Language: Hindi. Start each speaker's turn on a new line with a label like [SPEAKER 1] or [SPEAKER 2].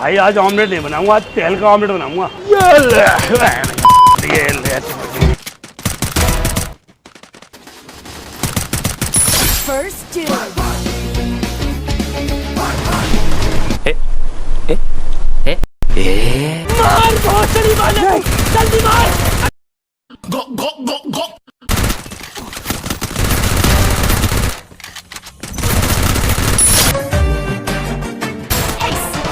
[SPEAKER 1] भाई आज ऑमलेट नहीं बनाऊंगा, आज तेल का ऑमलेट बनाऊंगा।
[SPEAKER 2] First dude.